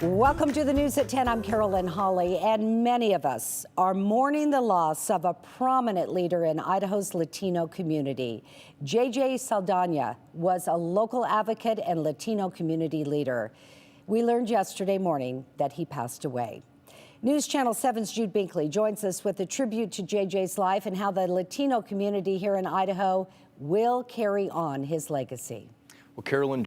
Welcome to the News at 10. I'm Carolyn Hawley, and many of us are mourning the loss of a prominent leader in Idaho's Latino community. J.J. Saldana was a local advocate and Latino community leader. We learned yesterday morning that he passed away. News Channel 7's Jude Binkley joins us with a tribute to J.J.'s life and how the Latino community here in Idaho will carry on his legacy. Well, Carolyn,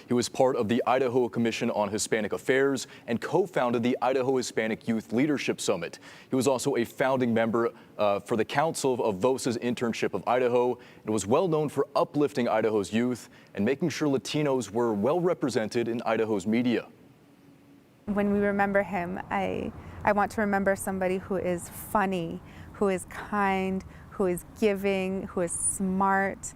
he was part of the Idaho Commission on Hispanic Affairs and co-founded the Idaho Hispanic Youth Leadership Summit. He was also a founding member for the Council of VOS's Internship of Idaho and was well known for uplifting Idaho's youth and making sure Latinos were well represented in Idaho's media. When we remember him, I want to remember somebody who is funny, who is kind, who is giving, who is smart,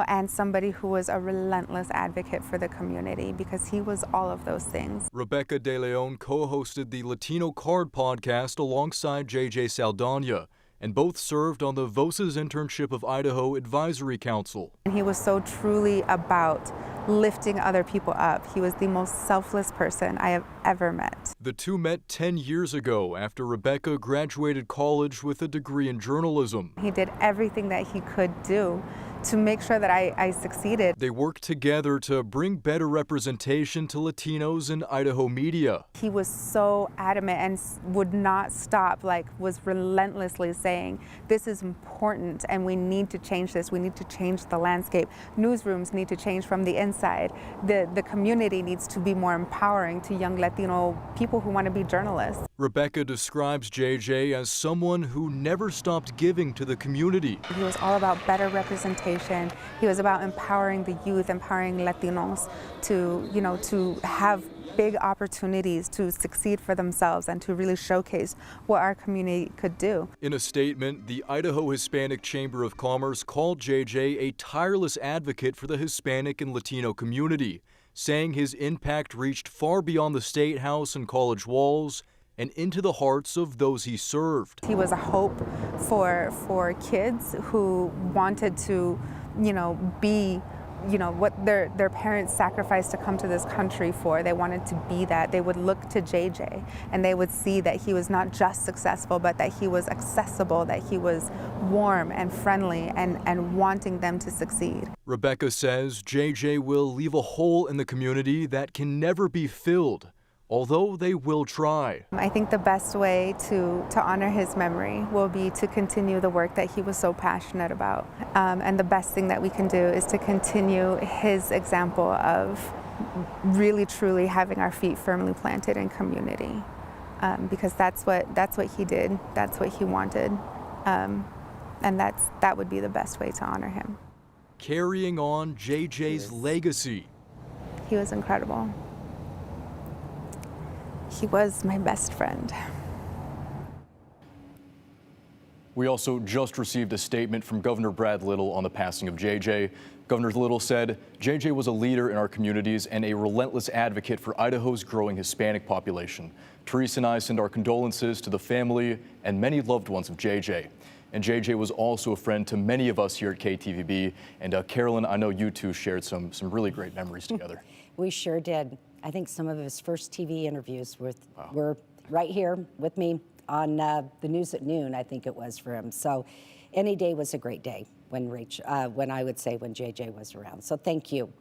and somebody who was a relentless advocate for the community, because he was all of those things. Rebecca De Leon co-hosted the Latino Card podcast alongside J.J. Saldana, and both served on the VOS's Internship of Idaho Advisory Council. And he was so truly about lifting other people up. He was the most selfless person I have ever met. The two met 10 years ago after Rebecca graduated college with a degree in journalism. He did everything that he could do to make sure that I succeeded. They worked together to bring better representation to Latinos in Idaho media. He was so adamant and would not stop, was relentlessly saying, this is important and we need to change this. We need to change the landscape. Newsrooms need to change from the inside. The community needs to be more empowering to young Latino people who want to be journalists. Rebecca describes JJ as someone who never stopped giving to the community. He was all about better representation. He was about empowering the youth, empowering Latinos to have big opportunities to succeed for themselves and to really showcase what our community could do. In a statement, the Idaho Hispanic Chamber of Commerce called JJ a tireless advocate for the Hispanic and Latino community, saying his impact reached far beyond the State House and college walls and into the hearts of those he served. He was a hope for kids who wanted to, be, what their parents sacrificed to come to this country for. They wanted to be that. They would look to JJ and they would see that he was not just successful, but that he was accessible, that he was warm and friendly and wanting them to succeed. Rebecca says JJ will leave a hole in the community that can never be filled, although they will try. I think the best way to honor his memory will be to continue the work that he was so passionate about. And the best thing that we can do is to continue his example of really truly having our feet firmly planted in community. Because that's what he did, that's what he wanted. And that would be the best way to honor him. Carrying on JJ's legacy. He was incredible. He was my best friend. We also just received a statement from Governor Brad Little on the passing of JJ. Governor Little said, JJ was a leader in our communities and a relentless advocate for Idaho's growing Hispanic population. Teresa and I send our condolences to the family and many loved ones of JJ. And JJ was also a friend to many of us here at KTVB. And Carolyn, I know you two shared some really great memories together. We sure did. I think some of his first TV interviews were right here with me on the News at Noon, I think it was for him. So any day was a great day when JJ was around. So thank you.